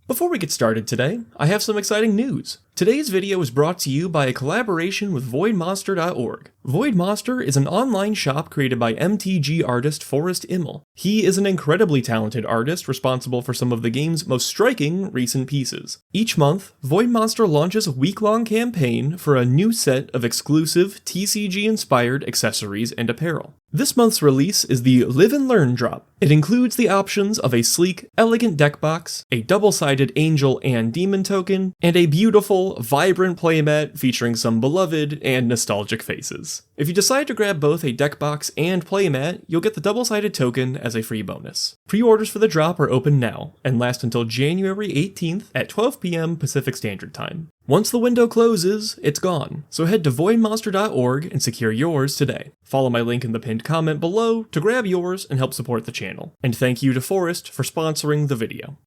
Before we get started today, I have some exciting news. Today's video is brought to you by a collaboration with Voidmonster.org. Voidmonster is an online shop created by MTG artist Forrest Immel. He is an incredibly talented artist responsible for some of the game's most striking recent pieces. Each month, Voidmonster launches a week-long campaign for a new set of exclusive TCG-inspired accessories and apparel. This month's release is the Live and Learn drop. It includes the options of a sleek, elegant deck box, a double-sided angel and demon token, and a beautiful, vibrant playmat featuring some beloved and nostalgic faces. If you decide to grab both a deck box and playmat, you'll get the double-sided token as a free bonus. Pre-orders for the drop are open now, and last until January 18th at 12 p.m. Pacific Standard Time. Once the window closes, it's gone, so head to voidmonster.org and secure yours today. Follow my link in the pinned comment below to grab yours and help support the channel. And thank you to Forrest for sponsoring the video.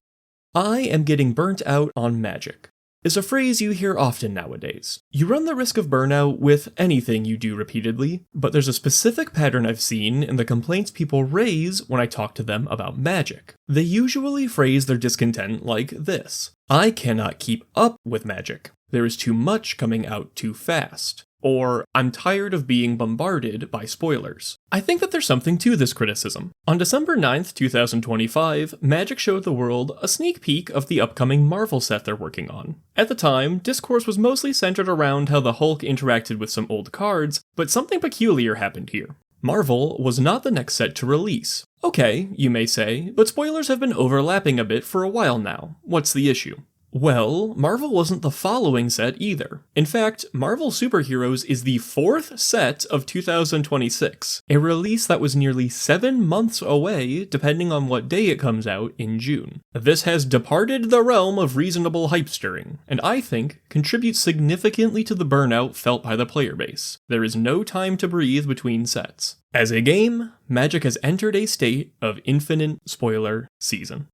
I am getting burnt out on Magic is a phrase you hear often nowadays. You run the risk of burnout with anything you do repeatedly, but there's a specific pattern I've seen in the complaints people raise when I talk to them about Magic. They usually phrase their discontent like this: I cannot keep up with Magic. There is too much coming out too fast. Or, I'm tired of being bombarded by spoilers. I think that there's something to this criticism. On December 9th, 2025, Magic showed the world a sneak peek of the upcoming Marvel set they're working on. At the time, discourse was mostly centered around how the Hulk interacted with some old cards, but something peculiar happened here. Marvel was not the next set to release. Okay, you may say, but spoilers have been overlapping a bit for a while now. What's the issue? Well, Marvel wasn't the following set either. In fact, Marvel Superheroes is the fourth set of 2026, a release that was nearly 7 months away depending on what day it comes out in June. This has departed the realm of reasonable hype stirring, and I think contributes significantly to the burnout felt by the player base. There is no time to breathe between sets. As a game, Magic has entered a state of infinite spoiler season.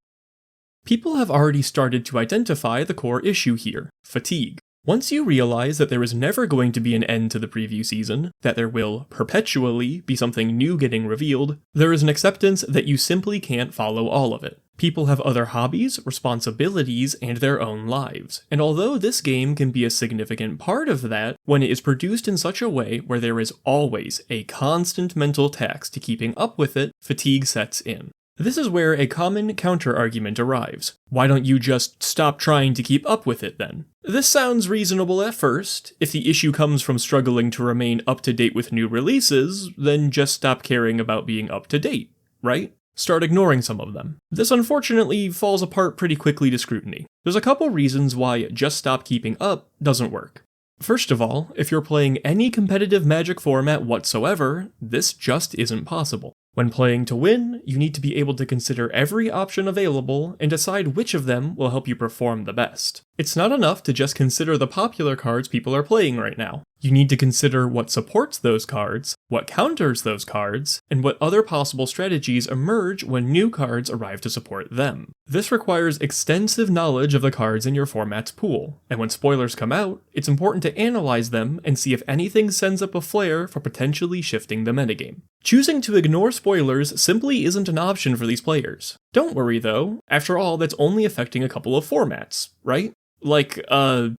People have already started to identify the core issue here: fatigue. Once you realize that there is never going to be an end to the preview season, that there will perpetually be something new getting revealed, there is an acceptance that you simply can't follow all of it. People have other hobbies, responsibilities, and their own lives, and although this game can be a significant part of that, when it is produced in such a way where there is always a constant mental tax to keeping up with it, fatigue sets in. This is where a common counter-argument arrives. Why don't you just stop trying to keep up with it then? This sounds reasonable at first. If the issue comes from struggling to remain up to date with new releases, then just stop caring about being up to date, right? Start ignoring some of them. This unfortunately falls apart pretty quickly to scrutiny. There's a couple reasons why just stop keeping up doesn't work. First of all, if you're playing any competitive Magic format whatsoever, this just isn't possible. When playing to win, you need to be able to consider every option available and decide which of them will help you perform the best. It's not enough to just consider the popular cards people are playing right now. You need to consider what supports those cards, what counters those cards, and what other possible strategies emerge when new cards arrive to support them. This requires extensive knowledge of the cards in your format's pool, and when spoilers come out, it's important to analyze them and see if anything sends up a flare for potentially shifting the metagame. Choosing to ignore spoilers simply isn't an option for these players. Don't worry though, after all, that's only affecting a couple of formats, right? Like,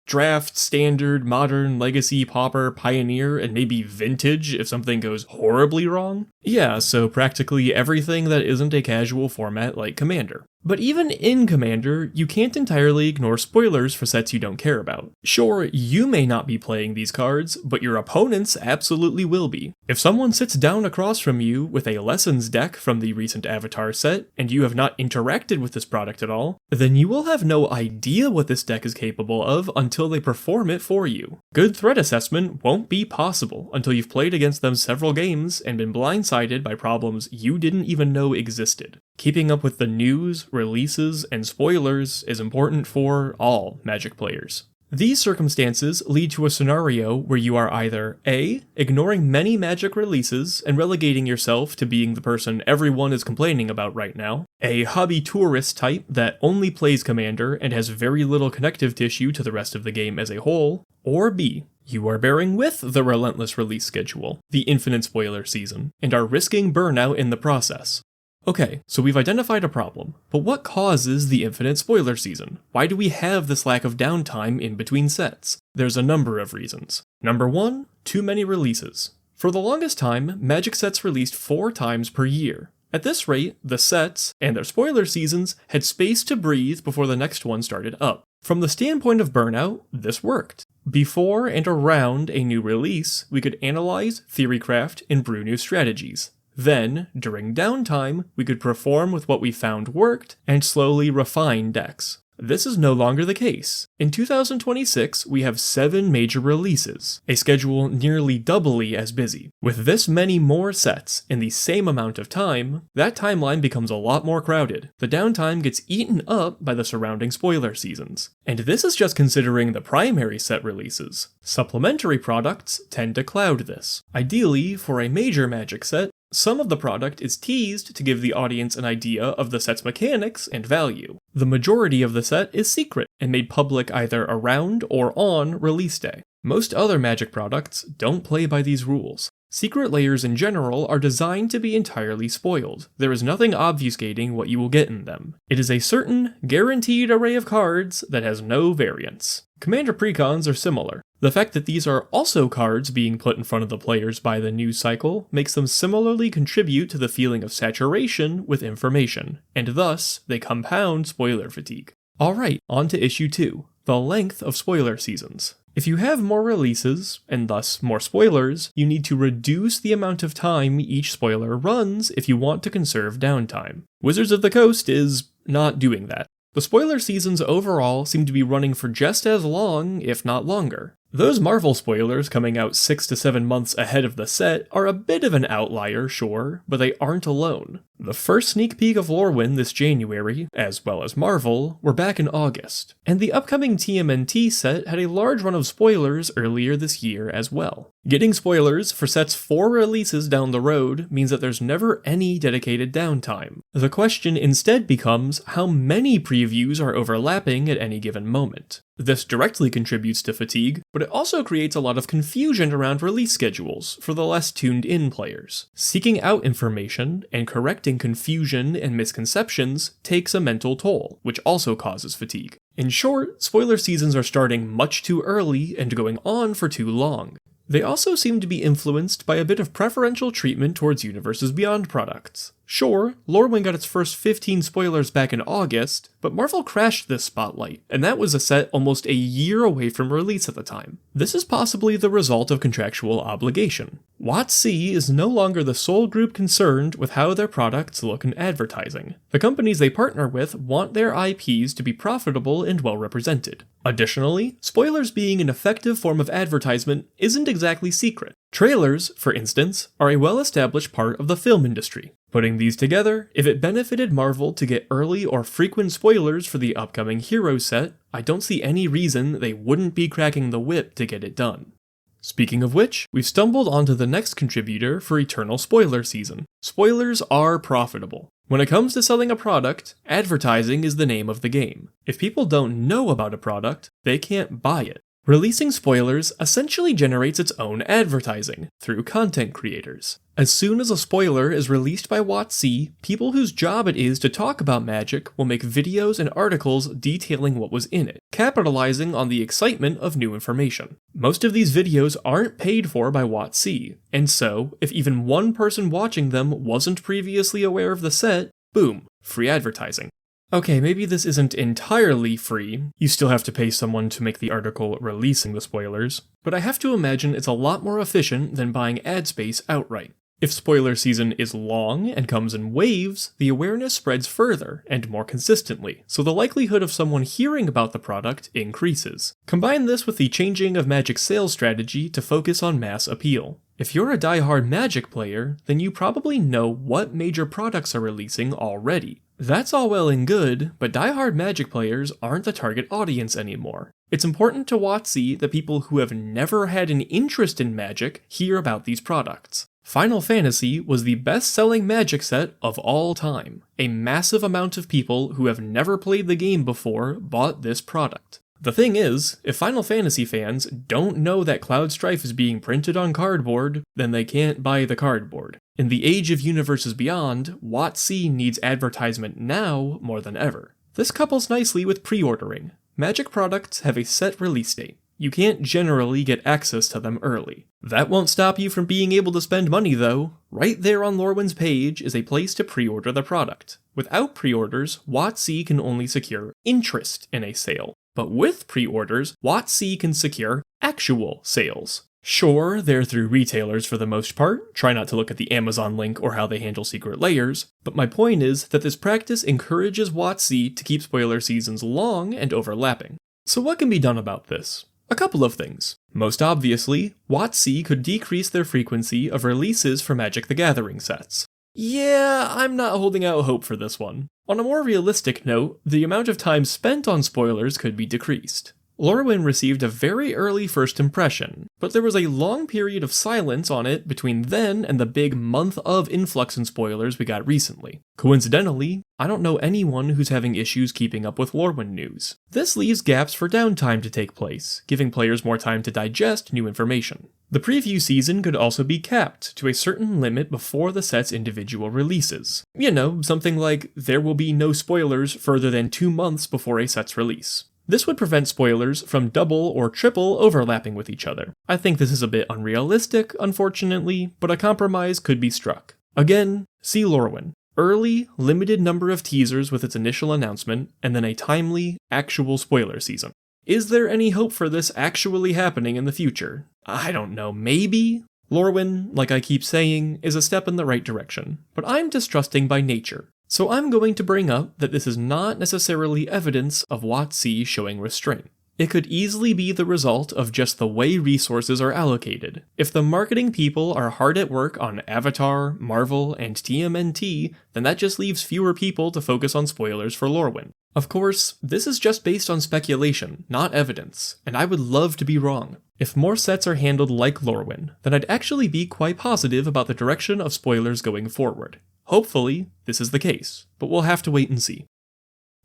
Draft, Standard, Modern, Legacy, Pauper, Pioneer, and maybe Vintage if something goes horribly wrong? Yeah, so practically everything that isn't a casual format like Commander. But even in Commander, you can't entirely ignore spoilers for sets you don't care about. Sure, you may not be playing these cards, but your opponents absolutely will be. If someone sits down across from you with a Lessons deck from the recent Avatar set, and you have not interacted with this product at all, then you will have no idea what this deck is capable of until they perform it for you. Good threat assessment won't be possible until you've played against them several games and been blindsided by problems you didn't even know existed. Keeping up with the news, releases, and spoilers is important for all Magic players. These circumstances lead to a scenario where you are either A, ignoring many Magic releases and relegating yourself to being the person everyone is complaining about right now, a hobby tourist type that only plays Commander and has very little connective tissue to the rest of the game as a whole, or B, you are bearing with the relentless release schedule, the infinite spoiler season, and are risking burnout in the process. Okay, so we've identified a problem, but what causes the infinite spoiler season? Why do we have this lack of downtime in between sets? There's a number of reasons. Number 1, too many releases. For the longest time, Magic sets released 4 times per year. At this rate, the sets, and their spoiler seasons, had space to breathe before the next one started up. From the standpoint of burnout, this worked. Before and around a new release, we could analyze, theorycraft, and brew new strategies. Then, during downtime, we could perform with what we found worked and slowly refine decks. This is no longer the case. In 2026, we have 7 major releases, a schedule nearly doubly as busy. With this many more sets in the same amount of time, that timeline becomes a lot more crowded. The downtime gets eaten up by the surrounding spoiler seasons. And this is just considering the primary set releases. Supplementary products tend to cloud this. Ideally, for a major Magic set, some of the product is teased to give the audience an idea of the set's mechanics and value. The majority of the set is secret and made public either around or on release day. Most other Magic products don't play by these rules. Secret layers in general are designed to be entirely spoiled. There is nothing obfuscating what you will get in them. It is a certain, guaranteed array of cards that has no variance. Commander precons are similar. The fact that these are also cards being put in front of the players by the news cycle makes them similarly contribute to the feeling of saturation with information, and thus they compound spoiler fatigue. Alright, on to issue 2, the length of spoiler seasons. If you have more releases, and thus more spoilers, you need to reduce the amount of time each spoiler runs if you want to conserve downtime. Wizards of the Coast is not doing that. The spoiler seasons overall seem to be running for just as long, if not longer. Those Marvel spoilers coming out 6 to 7 months ahead of the set are a bit of an outlier, sure, but they aren't alone. The first sneak peek of Lorwyn this January, as well as Marvel, were back in August, and the upcoming TMNT set had a large run of spoilers earlier this year as well. Getting spoilers for sets 4 releases down the road means that there's never any dedicated downtime. The question instead becomes how many previews are overlapping at any given moment. This directly contributes to fatigue, but it also creates a lot of confusion around release schedules for the less tuned-in players. Seeking out information and correcting confusion and misconceptions takes a mental toll, which also causes fatigue. In short, spoiler seasons are starting much too early and going on for too long. They also seem to be influenced by a bit of preferential treatment towards Universes Beyond products. Sure, Lorwyn got its first 15 spoilers back in August, but Marvel crashed this spotlight, and that was a set almost a year away from release at the time. This is possibly the result of contractual obligation. WotC is no longer the sole group concerned with how their products look in advertising. The companies they partner with want their IPs to be profitable and well represented. Additionally, spoilers being an effective form of advertisement isn't exactly secret. Trailers, for instance, are a well-established part of the film industry. Putting these together, if it benefited Marvel to get early or frequent spoilers for the upcoming Hero set, I don't see any reason they wouldn't be cracking the whip to get it done. Speaking of which, we've stumbled onto the next contributor for Eternal Spoiler Season. Spoilers are profitable. When it comes to selling a product, advertising is the name of the game. If people don't know about a product, they can't buy it. Releasing spoilers essentially generates its own advertising through content creators. As soon as a spoiler is released by WotC, people whose job it is to talk about Magic will make videos and articles detailing what was in it, capitalizing on the excitement of new information. Most of these videos aren't paid for by WotC, and so, if even one person watching them wasn't previously aware of the set, boom, free advertising. Okay, maybe this isn't entirely free, you still have to pay someone to make the article releasing the spoilers, but I have to imagine it's a lot more efficient than buying ad space outright. If spoiler season is long and comes in waves, the awareness spreads further and more consistently, so the likelihood of someone hearing about the product increases. Combine this with the changing of Magic's sales strategy to focus on mass appeal. If you're a die-hard Magic player, then you probably know what major products are releasing already. That's all well and good, but die-hard Magic players aren't the target audience anymore. It's important to WotC that people who have never had an interest in Magic hear about these products. Final Fantasy was the best-selling Magic set of all time. A massive amount of people who have never played the game before bought this product. The thing is, if Final Fantasy fans don't know that Cloud Strife is being printed on cardboard, then they can't buy the cardboard. In the age of universes beyond, WotC needs advertisement now more than ever. This couples nicely with pre-ordering. Magic products have a set release date. You can't generally get access to them early. That won't stop you from being able to spend money though. Right there on Lorwyn's page is a place to pre-order the product. Without pre-orders, WotC can only secure interest in a sale. But with pre-orders, WotC can secure actual sales. Sure, they're through retailers for the most part, try not to look at the Amazon link or how they handle secret layers, but my point is that this practice encourages WotC to keep spoiler seasons long and overlapping. So what can be done about this? A couple of things. Most obviously, WotC could decrease their frequency of releases for Magic the Gathering sets. Yeah, I'm not holding out hope for this one. On a more realistic note, the amount of time spent on spoilers could be decreased. Lorwyn received a very early first impression, but there was a long period of silence on it between then and the big month of influx in spoilers we got recently. Coincidentally, I don't know anyone who's having issues keeping up with Lorwyn news. This leaves gaps for downtime to take place, giving players more time to digest new information. The preview season could also be capped to a certain limit before the set's individual releases. You know, something like there will be no spoilers further than 2 months before a set's release. This would prevent spoilers from double or triple overlapping with each other. I think this is a bit unrealistic, unfortunately, but a compromise could be struck. Again, see Lorwyn. Early, limited number of teasers with its initial announcement, and then a timely, actual spoiler season. Is there any hope for this actually happening in the future? I don't know, maybe? Lorwyn, like I keep saying, is a step in the right direction, but I'm distrusting by nature. So I'm going to bring up that this is not necessarily evidence of WotC showing restraint. It could easily be the result of just the way resources are allocated. If the marketing people are hard at work on Avatar, Marvel, and TMNT, then that just leaves fewer people to focus on spoilers for Lorwyn. Of course, this is just based on speculation, not evidence, and I would love to be wrong. If more sets are handled like Lorwyn, then I'd actually be quite positive about the direction of spoilers going forward. Hopefully, this is the case, but we'll have to wait and see.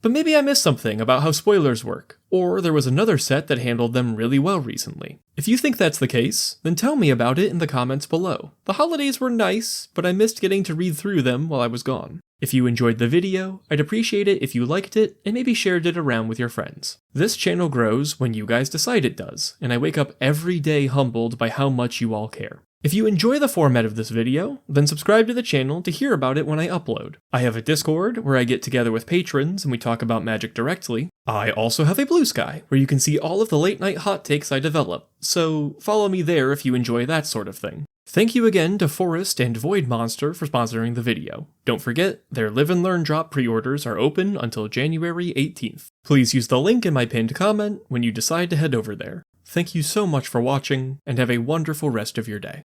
But maybe I missed something about how spoilers work, or there was another set that handled them really well recently. If you think that's the case, then tell me about it in the comments below. The holidays were nice, but I missed getting to read through them while I was gone. If you enjoyed the video, I'd appreciate it if you liked it and maybe shared it around with your friends. This channel grows when you guys decide it does, and I wake up every day humbled by how much you all care. If you enjoy the format of this video, then subscribe to the channel to hear about it when I upload. I have a Discord where I get together with patrons and we talk about Magic directly. I also have a Blue Sky where you can see all of the late night hot takes I develop, so follow me there if you enjoy that sort of thing. Thank you again to Forest and Voidmonster for sponsoring the video. Don't forget, their Live and Learn drop pre-orders are open until January 18th. Please use the link in my pinned comment when you decide to head over there. Thank you so much for watching, and have a wonderful rest of your day.